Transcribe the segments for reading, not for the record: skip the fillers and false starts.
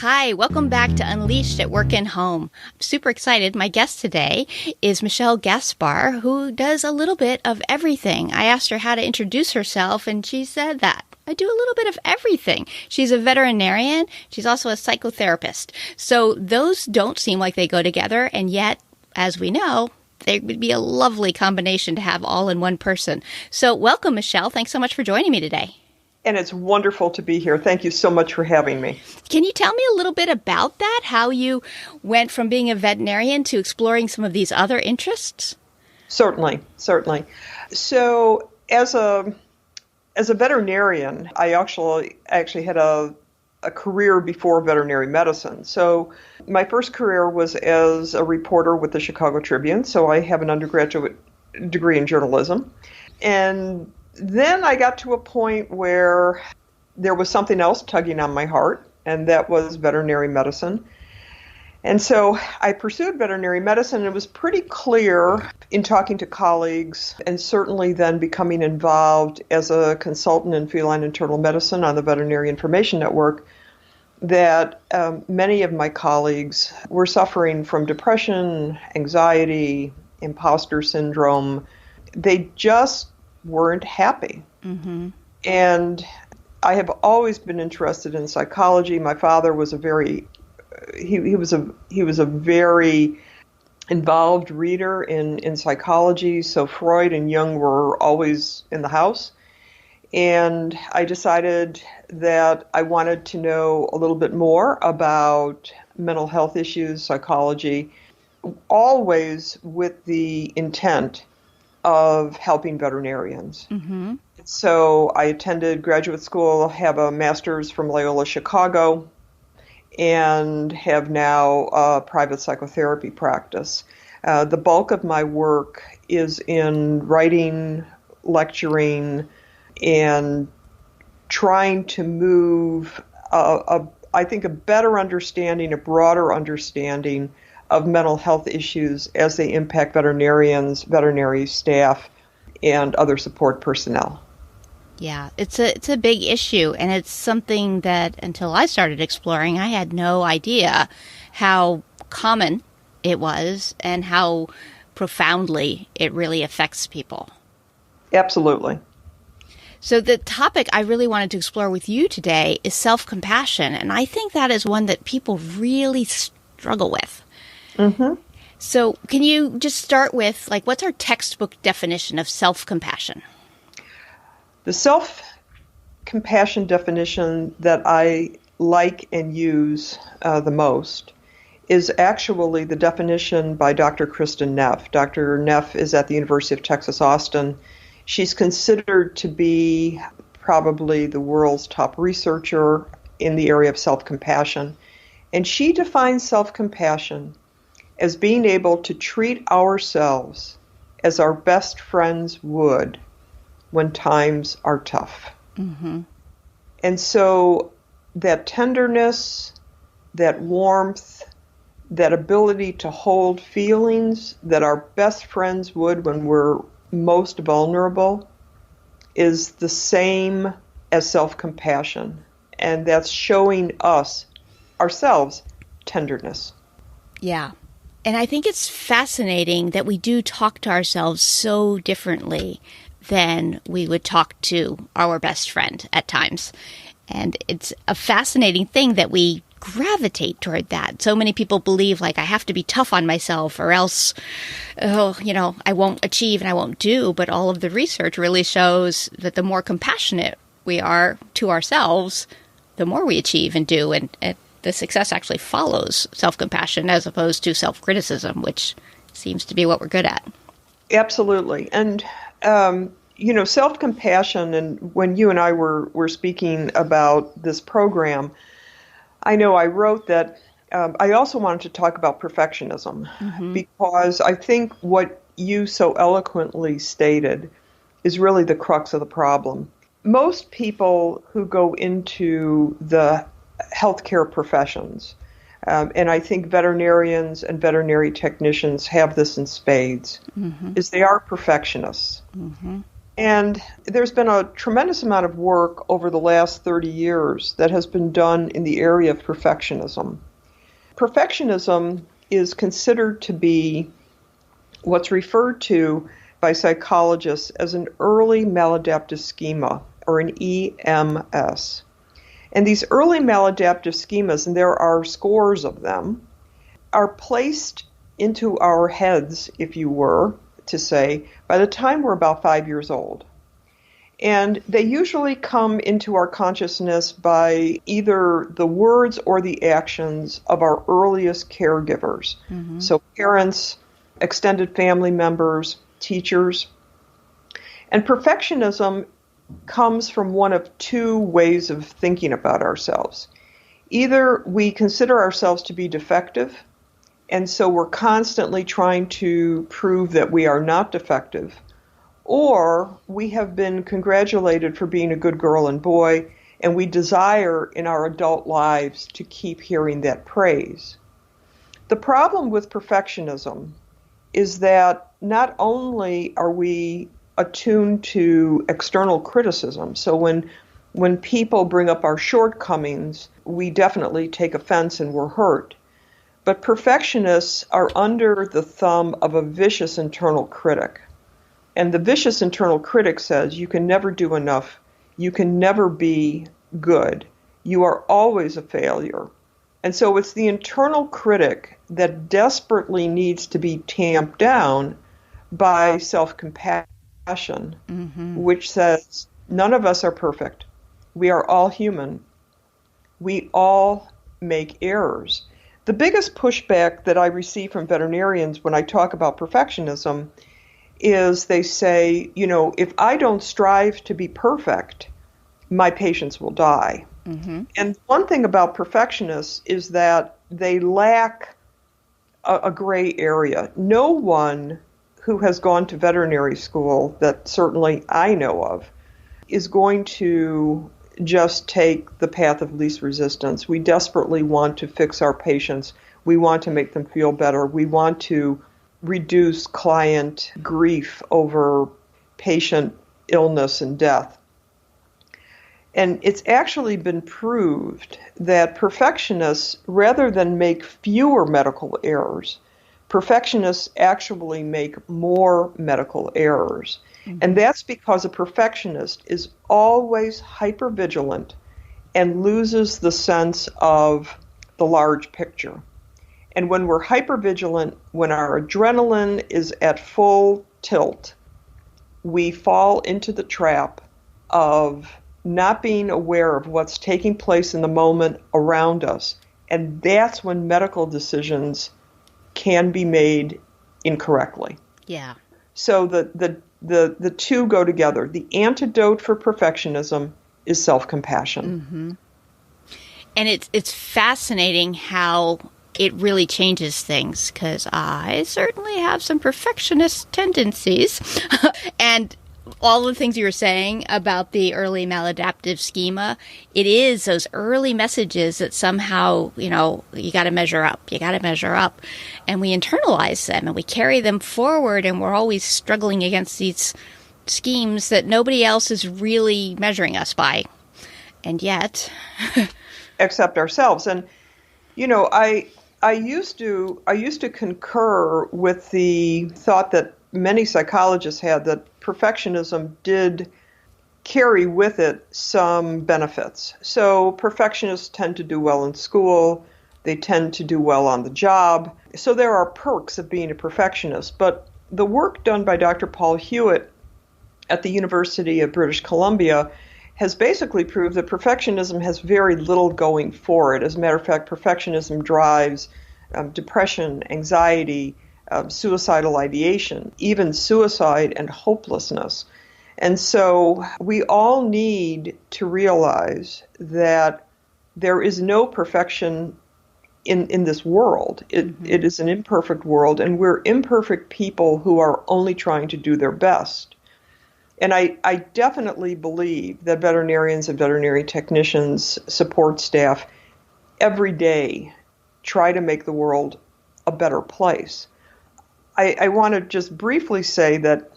Hi, welcome back to Unleashed at Work and Home. I'm super excited. My guest today is Michele Gaspar, who does a little bit of everything. I asked her how to introduce herself, and she said that. I do a little bit of everything. She's a veterinarian. She's also a psychotherapist. So those don't seem like they go together, and yet, as we know, they would be a lovely combination to have all in one person. So welcome, Michele. Thanks so much for joining me today. And it's wonderful to be here. Thank you so much for having me. Can you tell me a little bit about that, how you went from being a veterinarian to exploring some of these other interests? Certainly. So as a veterinarian, I actually had a career before veterinary medicine. So my first career was as a reporter with the Chicago Tribune. So I have an undergraduate degree in journalism. And then I got to a point where there was something else tugging on my heart, and that was veterinary medicine. And so I pursued veterinary medicine, and it was pretty clear in talking to colleagues, and certainly then becoming involved as a consultant in feline internal medicine on the Veterinary Information Network, that many of my colleagues were suffering from depression, anxiety, imposter syndrome. They just weren't happy. Mm-hmm. And I have always been interested in psychology. My father was a very involved reader in psychology, so Freud and Jung were always in the house. And I decided that I wanted to know a little bit more about mental health issues, psychology, always with the intent of helping veterinarians. Mm-hmm. So I attended graduate school, have a master's from Loyola Chicago, and have now a private psychotherapy practice. The bulk of my work is in writing, lecturing, and trying to move, I think, a better understanding, a broader understanding of mental health issues as they impact veterinarians, veterinary staff, and other support personnel. Yeah, it's a big issue, and it's something that until I started exploring, I had no idea how common it was and how profoundly it really affects people. Absolutely. So the topic I really wanted to explore with you today is self-compassion, and I think that is one that people really struggle with. Mm-hmm. So can you just start with, what's our textbook definition of self-compassion? The self-compassion definition that I like and use the most is actually the definition by Dr. Kristen Neff. Dr. Neff is at the University of Texas, Austin. She's considered to be probably the world's top researcher in the area of self-compassion. And she defines self-compassion as being able to treat ourselves as our best friends would when times are tough. Mm-hmm. And so that tenderness, that warmth, that ability to hold feelings that our best friends would when we're most vulnerable is the same as self-compassion. And that's showing ourselves, tenderness. Yeah. And I think it's fascinating that we do talk to ourselves so differently than we would talk to our best friend at times. And it's a fascinating thing that we gravitate toward that. So many people believe, I have to be tough on myself or else, I won't achieve and I won't do. But all of the research really shows that the more compassionate we are to ourselves, the more we achieve and do. And the success actually follows self-compassion as opposed to self-criticism, which seems to be what we're good at. Absolutely. And, self-compassion, and when you and I were speaking about this program, I know I wrote that I also wanted to talk about perfectionism, mm-hmm. because I think what you so eloquently stated is really the crux of the problem. Most people who go into the healthcare professions, and I think veterinarians and veterinary technicians have this in spades, mm-hmm. is they are perfectionists. Mm-hmm. And there's been a tremendous amount of work over the last 30 years that has been done in the area of perfectionism. Perfectionism is considered to be what's referred to by psychologists as an early maladaptive schema, or an EMS. And these early maladaptive schemas, and there are scores of them, are placed into our heads, if you were to say, by the time we're about 5 years old. And they usually come into our consciousness by either the words or the actions of our earliest caregivers. Mm-hmm. So parents, extended family members, teachers. And perfectionism comes from one of two ways of thinking about ourselves. Either we consider ourselves to be defective, and so we're constantly trying to prove that we are not defective, or we have been congratulated for being a good girl and boy, and we desire in our adult lives to keep hearing that praise. The problem with perfectionism is that not only are we attuned to external criticism, so when people bring up our shortcomings, we definitely take offense and we're hurt. But perfectionists are under the thumb of a vicious internal critic. And the vicious internal critic says, you can never do enough. You can never be good. You are always a failure. And so it's the internal critic that desperately needs to be tamped down by self-compassion, which says, none of us are perfect. We are all human. We all make errors. The biggest pushback that I receive from veterinarians when I talk about perfectionism is they say, if I don't strive to be perfect, my patients will die. Mm-hmm. And one thing about perfectionists is that they lack a gray area. No one who has gone to veterinary school, that certainly I know of, is going to just take the path of least resistance. We desperately want to fix our patients. We want to make them feel better. We want to reduce client grief over patient illness and death. And it's actually been proved that perfectionists, rather than make fewer medical errors, perfectionists actually make more medical errors. Mm-hmm. And that's because a perfectionist is always hypervigilant and loses the sense of the large picture. And when we're hypervigilant, when our adrenaline is at full tilt, we fall into the trap of not being aware of what's taking place in the moment around us. And that's when medical decisions can be made incorrectly. Yeah. So the two go together. The antidote for perfectionism is self-compassion. Mm-hmm. And it's fascinating how it really changes things, because I certainly have some perfectionist tendencies. And all the things you were saying about the early maladaptive schema, it is those early messages that somehow, you got to measure up, and we internalize them and we carry them forward, and we're always struggling against these schemes that nobody else is really measuring us by. And yet except ourselves. And I used to concur with the thought that many psychologists had, that perfectionism did carry with it some benefits. So perfectionists tend to do well in school. They tend to do well on the job. So there are perks of being a perfectionist. But the work done by Dr. Paul Hewitt at the University of British Columbia has basically proved that perfectionism has very little going for it. As a matter of fact, perfectionism drives depression, anxiety, suicidal ideation, even suicide and hopelessness. And so we all need to realize that there is no perfection in this world. It is an imperfect world, and we're imperfect people who are only trying to do their best. And I definitely believe that veterinarians and veterinary technicians, support staff, every day try to make the world a better place. I want to just briefly say that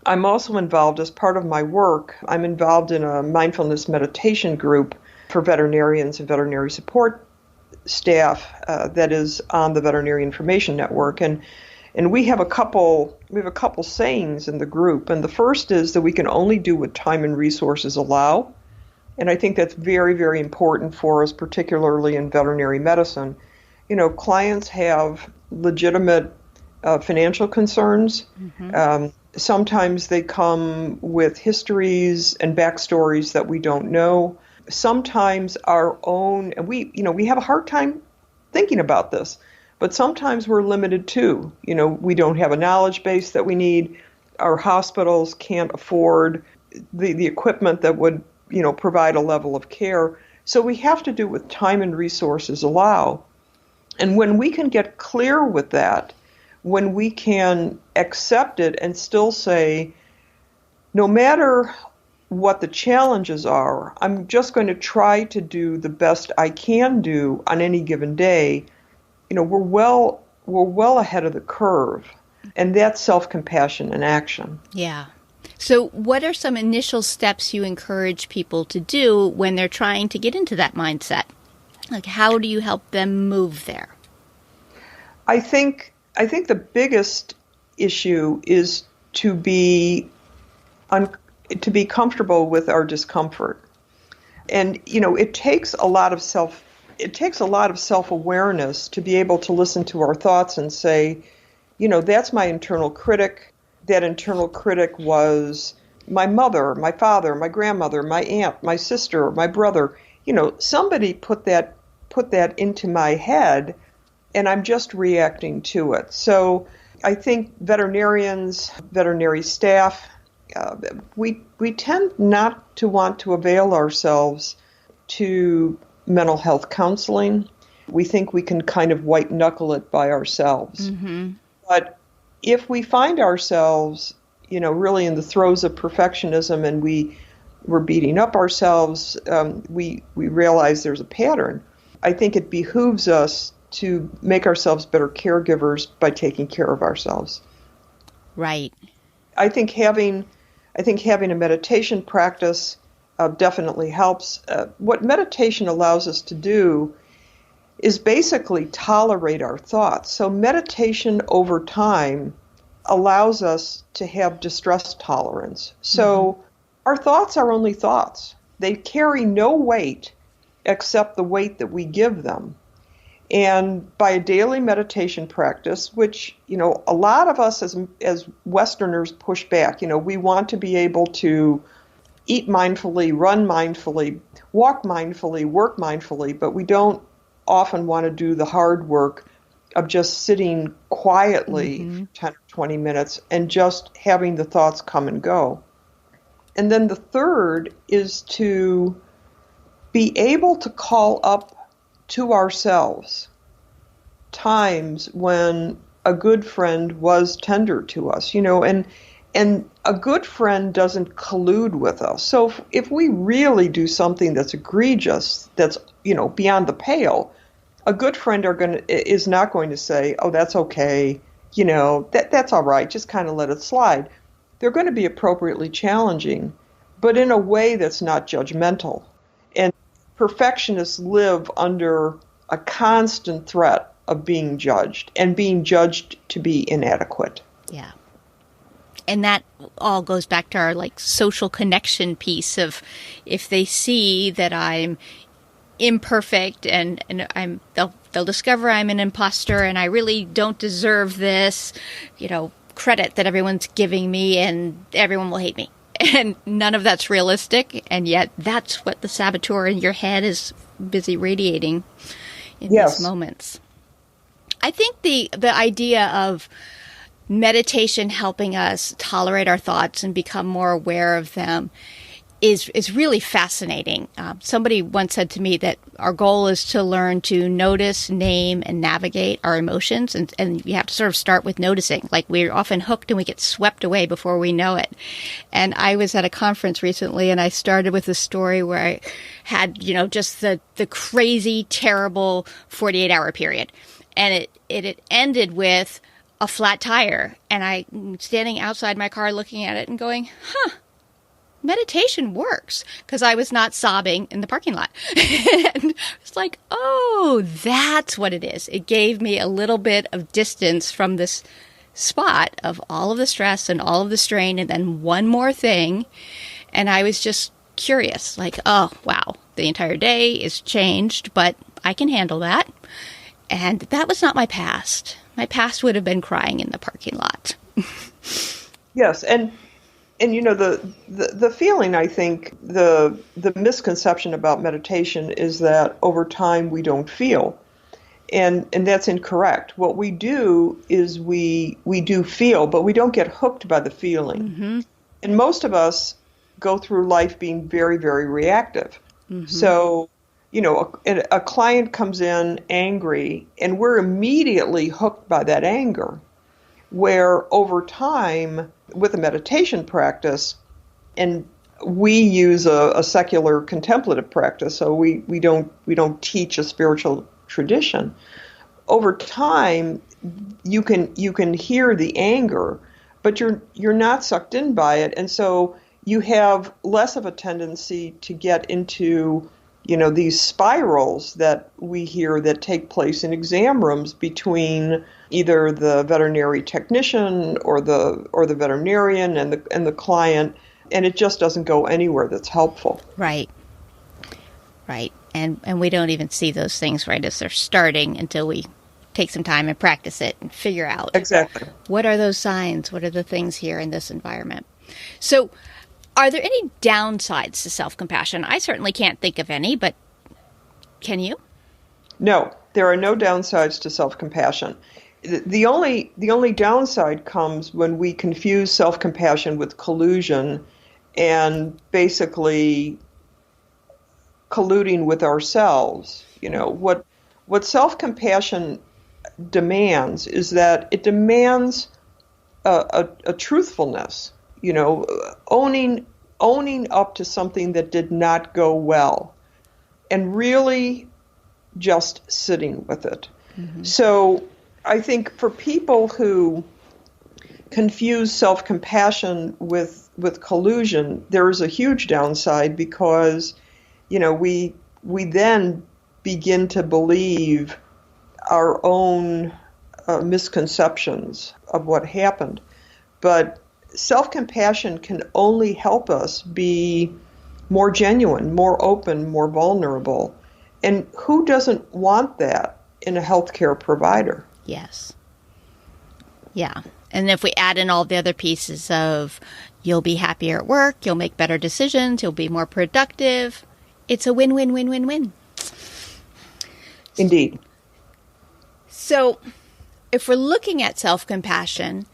I'm also involved as part of my work. I'm involved in a mindfulness meditation group for veterinarians and veterinary support staff that is on the Veterinary Information Network. And we have a couple sayings in the group. And the first is that we can only do what time and resources allow. And I think that's very, very important for us, particularly in veterinary medicine. Clients have legitimate financial concerns. Mm-hmm. Sometimes they come with histories and backstories that we don't know. Sometimes our own, and we have a hard time thinking about this, but sometimes we're limited too. We don't have a knowledge base that we need. Our hospitals can't afford the equipment that would, provide a level of care. So we have to do what time and resources allow. And when we can get clear with that, when we can accept it and still say, no matter what the challenges are, I'm just going to try to do the best I can do on any given day, we're well ahead of the curve. And that's self-compassion in action. Yeah. So what are some initial steps you encourage people to do when they're trying to get into that mindset? Like, how do you help them move there? I think the biggest issue is to be comfortable with our discomfort. And it takes a lot of self-awareness to be able to listen to our thoughts and say, that's my internal critic. That internal critic was my mother, my father, my grandmother, my aunt, my sister, my brother. Somebody put that into my head, and I'm just reacting to it. So I think veterinarians, veterinary staff, we tend not to want to avail ourselves to mental health counseling. We think we can kind of white knuckle it by ourselves. Mm-hmm. But if we find ourselves, really in the throes of perfectionism and we're beating up ourselves, we realize there's a pattern. I think it behooves us to make ourselves better caregivers by taking care of ourselves. Right. I think having a meditation practice definitely helps. What meditation allows us to do is basically tolerate our thoughts. So meditation over time allows us to have distress tolerance. So our thoughts are only thoughts. They carry no weight except the weight that we give them. And by a daily meditation practice, which, a lot of us as Westerners push back, we want to be able to eat mindfully, run mindfully, walk mindfully, work mindfully, but we don't often want to do the hard work of just sitting quietly for 10 or 20 minutes and just having the thoughts come and go. And then the third is to be able to call up to ourselves times when a good friend was tender to us, and a good friend doesn't collude with us. So if we really do something that's egregious, that's, beyond the pale, a good friend is not going to say, oh, that's okay, that's all right, just kind of let it slide. They're going to be appropriately challenging, but in a way that's not judgmental. And perfectionists live under a constant threat of being judged and being judged to be inadequate. Yeah. And that all goes back to our social connection piece of if they see that I'm imperfect and they'll discover I'm an imposter and I really don't deserve this, credit that everyone's giving me and everyone will hate me. And none of that's realistic. And yet that's what the saboteur in your head is busy radiating in these moments. I think the idea of meditation helping us tolerate our thoughts and become more aware of them is really fascinating. Somebody once said to me that our goal is to learn to notice, name, and navigate our emotions. And you have to sort of start with noticing. Like, we're often hooked and we get swept away before we know it. And I was at a conference recently and I started with a story where I had, just the crazy, terrible 48-hour period. And it ended with, a flat tire. And I'm standing outside my car looking at it and going, meditation works, because I was not sobbing in the parking lot. And it's like, oh, that's what it is. It gave me a little bit of distance from this spot of all of the stress and all of the strain, and then one more thing. And I was just curious, like, oh, wow, the entire day is changed, but I can handle that. And that was not my past. My past would have been crying in the parking lot. Yes, and the feeling, I think, the misconception about meditation is that over time we don't feel. And that's incorrect. What we do is we do feel, but we don't get hooked by the feeling. Mm-hmm. And most of us go through life being very, very reactive. Mm-hmm. So, a client comes in angry, and we're immediately hooked by that anger. Where over time, with a meditation practice, and we use a secular contemplative practice, so we don't teach a spiritual tradition. Over time, you can hear the anger, but you're not sucked in by it, and so you have less of a tendency to get into these spirals that we hear that take place in exam rooms between either the veterinary technician or the veterinarian and the client, and it just doesn't go anywhere that's helpful. Right. And we don't even see those things right as they're starting until we take some time and practice it and figure out exactly what are those signs, what are the things here in this environment. So are there any downsides to self-compassion? I certainly can't think of any, but can you? No, there are no downsides to self-compassion. The only downside comes when we confuse self-compassion with collusion and basically colluding with ourselves. What self-compassion demands is that it demands a truthfulness. Owning up to something that did not go well and really just sitting with it. Mm-hmm. So I think for people who confuse self-compassion with collusion, there is a huge downside because, we then begin to believe our own misconceptions of what happened. But self-compassion can only help us be more genuine, more open, more vulnerable. And who doesn't want that in a healthcare provider? Yes. Yeah. And if we add in all the other pieces of you'll be happier at work, you'll make better decisions, you'll be more productive, it's a win-win-win-win-win. Indeed. So if we're looking at self-compassion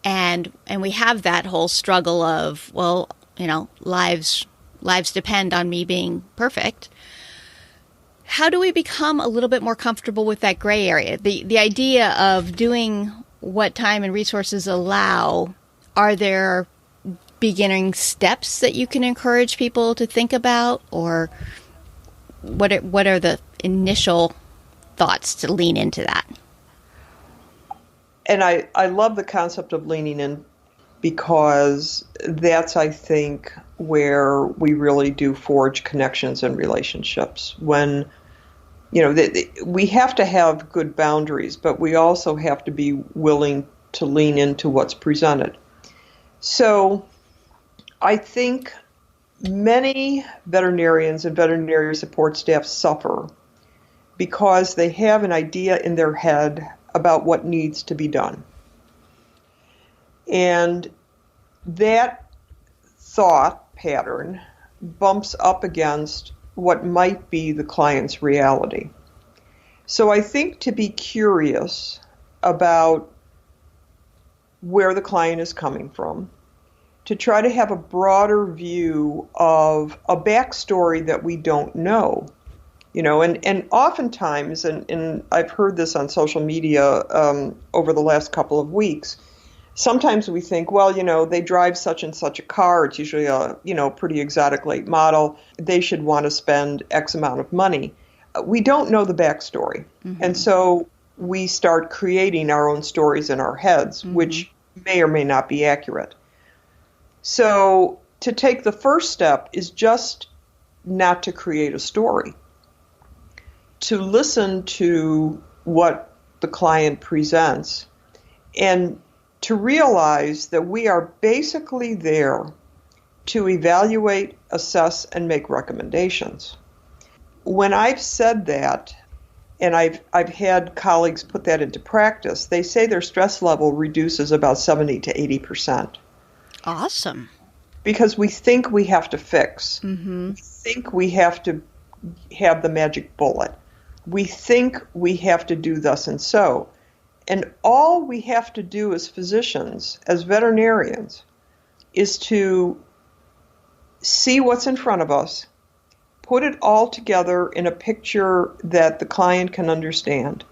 and we have that whole struggle of, well, lives depend on me being perfect, how do we become a little bit more comfortable with that gray area? The idea of doing what time and resources allow, are there beginning steps that you can encourage people to think about, or what are the initial thoughts to lean into that? And I love the concept of leaning in because that's, I think, where we really do forge connections and relationships. When, we have to have good boundaries, but we also have to be willing to lean into what's presented. So I think many veterinarians and veterinary support staff suffer because they have an idea in their head about what needs to be done. And that thought pattern bumps up against what might be the client's reality. So I think to be curious about where the client is coming from, to try to have a broader view of a backstory that we don't know. And oftentimes, and I've heard this on social media over the last couple of weeks, sometimes we think, well, they drive such and such a car. It's usually a, pretty exotic late model. They should want to spend X amount of money. We don't know the backstory. Mm-hmm. And so we start creating our own stories in our heads, which may or may not be accurate. So to take the first step is just not to create a story, to listen to what the client presents, and to realize that we are basically there to evaluate, assess, and make recommendations. When I've said that, and I've had colleagues put that into practice, they say their stress level reduces about 70 to 80%. Awesome. Because we think we have to fix. We think we have to have the magic bullet. We think we have to do thus and so. And all we have to do as physicians, as veterinarians, is to see what's in front of us, put it all together in a picture that the client can understand,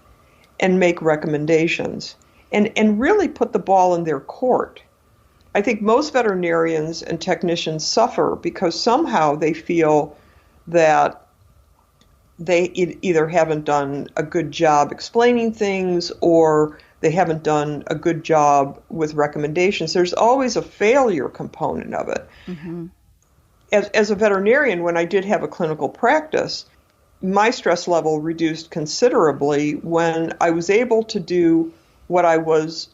and make recommendations, and really put the ball in their court. I think most veterinarians and technicians suffer because somehow they feel that they either haven't done a good job explaining things or they haven't done a good job with recommendations. There's always a failure component of it. As a veterinarian, when I did have a clinical practice, my stress level reduced considerably when I was able to do what I was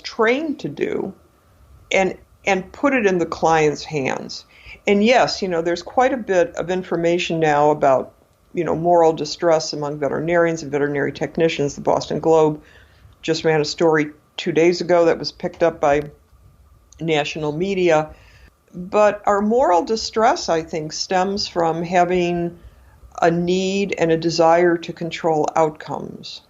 trained to do and put it in the client's hands. And yes, there's quite a bit of information now about, moral distress among veterinarians and veterinary technicians. The Boston Globe just ran a story 2 days ago that was picked up by national media. But our moral distress, I think, stems from having a need and a desire to control outcomes.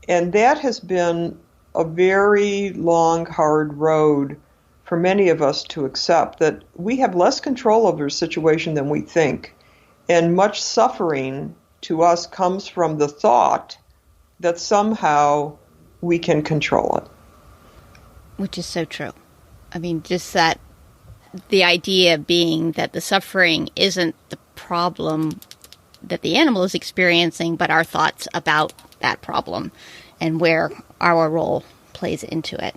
And that has been a very long, hard road for many of us to accept, that we have less control over a situation than we think. And much suffering to us comes from the thought that somehow we can control it. Which is so true. I mean, just that the idea being that the suffering isn't the problem that the animal is experiencing, but our thoughts about that problem and where our role plays into it.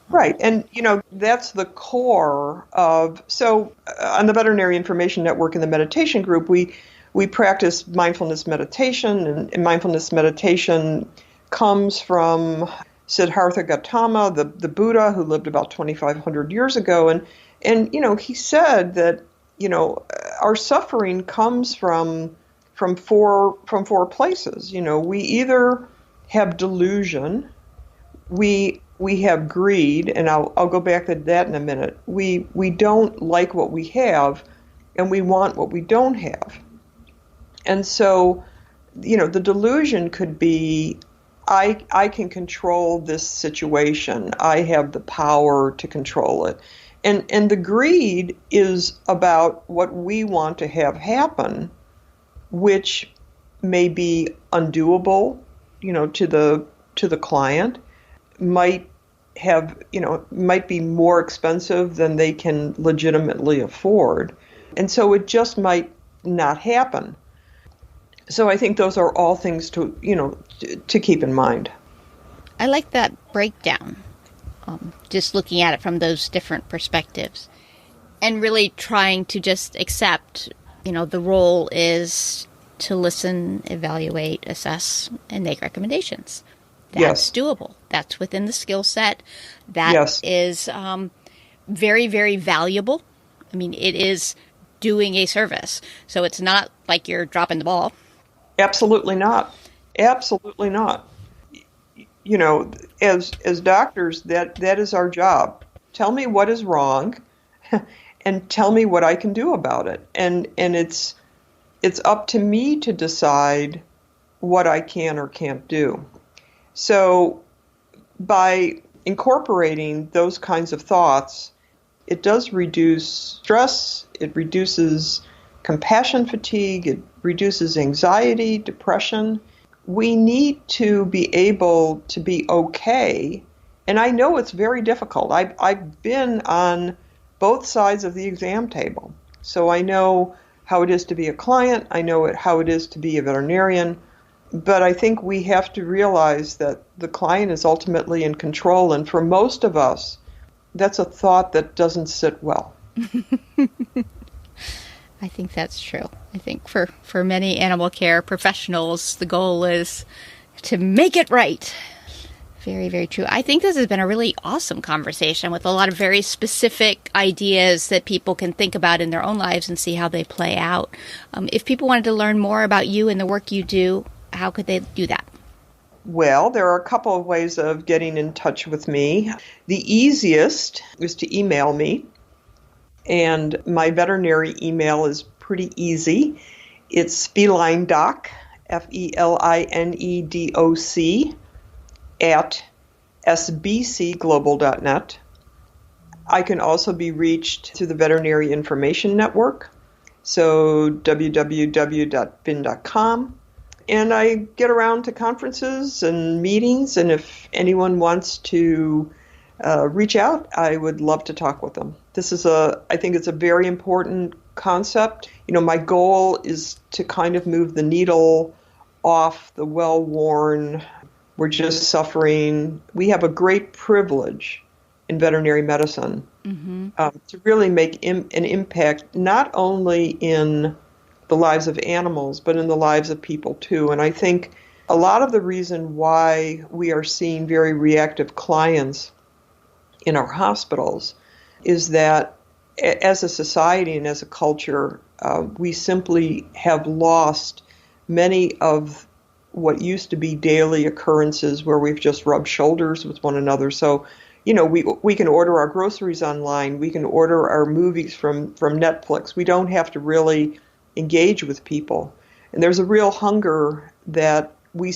Right. And, that's the core of, on the Veterinary Information Network and the meditation group, we practice mindfulness meditation, and mindfulness meditation comes from Siddhartha Gautama, the Buddha, who lived about 2,500 years ago. And he said that, our suffering comes from four places. We either have delusion, we have greed, and I'll go back to that in a minute. We don't like what we have, and we want what we don't have. And so, the delusion could be, I can control this situation. I have the power to control it. And the greed is about what we want to have happen, which may be undoable, to the client, might be more expensive than they can legitimately afford. And so it just might not happen. So I think those are all things to keep in mind. I like that breakdown, just looking at it from those different perspectives and really trying to just accept, the role is to listen, evaluate, assess, and make recommendations. That's doable. That's within the skill set. That is very, very valuable. I mean, it is doing a service. So it's not like you're dropping the ball. Absolutely not. Absolutely not. As doctors, that is our job. Tell me what is wrong and tell me what I can do about it. And it's up to me to decide what I can or can't do. So by incorporating those kinds of thoughts, it does reduce stress, it reduces compassion fatigue, it reduces anxiety, depression. We need to be able to be okay. And I know it's very difficult. I've been on both sides of the exam table. So I know how it is to be a client. I know how it is to be a veterinarian. But I think we have to realize that the client is ultimately in control. And for most of us, that's a thought that doesn't sit well. I think that's true. I think for many animal care professionals, the goal is to make it right. Very, very true. I think this has been a really awesome conversation with a lot of very specific ideas that people can think about in their own lives and see how they play out. If people wanted to learn more about you and the work you do, how could they do that? Well, there are a couple of ways of getting in touch with me. The easiest is to email me, and my veterinary email is pretty easy. It's felinedoc, FELINEDOC, at sbcglobal.net. I can also be reached through the Veterinary Information Network, so www.fin.com. And I get around to conferences and meetings, and if anyone wants to reach out, I would love to talk with them. I think it's a very important concept. My goal is to kind of move the needle off the well-worn, we're just suffering. We have a great privilege in veterinary medicine to really make an impact, not only in the lives of animals, but in the lives of people too. And I think a lot of the reason why we are seeing very reactive clients in our hospitals is that as a society and as a culture, we simply have lost many of what used to be daily occurrences where we've just rubbed shoulders with one another. So, we can order our groceries online. We can order our movies from Netflix. We don't have to really engage with people. And there's a real hunger that we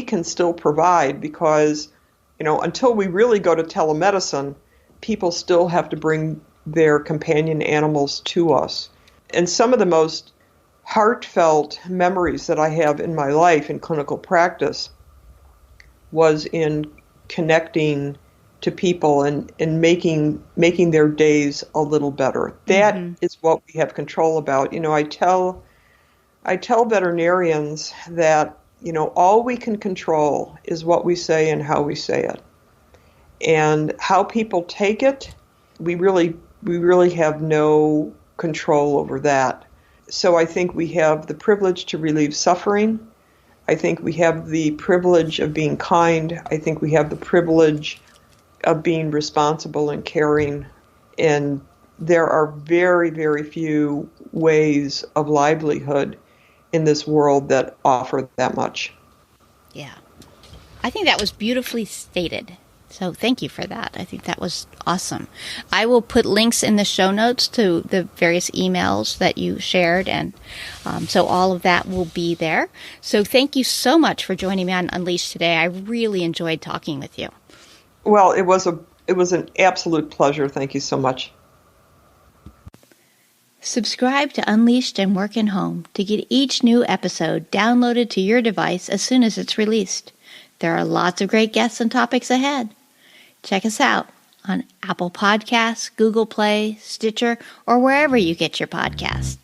can still provide because, until we really go to telemedicine, people still have to bring their companion animals to us. And some of the most heartfelt memories that I have in my life in clinical practice was in connecting to people and making their days a little better. That is what we have control about. I tell veterinarians that, all we can control is what we say and how we say it. And how people take it, we really have no control over that. So I think we have the privilege to relieve suffering. I think we have the privilege of being kind. I think we have the privilege of being responsible and caring. And there are very, very few ways of livelihood in this world that offer that much. Yeah. I think that was beautifully stated. So thank you for that. I think that was awesome. I will put links in the show notes to the various emails that you shared, and so all of that will be there. So thank you so much for joining me on Unleashed today. I really enjoyed talking with you. Well, it was an absolute pleasure. Thank you so much. Subscribe to Unleashed and Work and Home to get each new episode downloaded to your device as soon as it's released. There are lots of great guests and topics ahead. Check us out on Apple Podcasts, Google Play, Stitcher, or wherever you get your podcasts.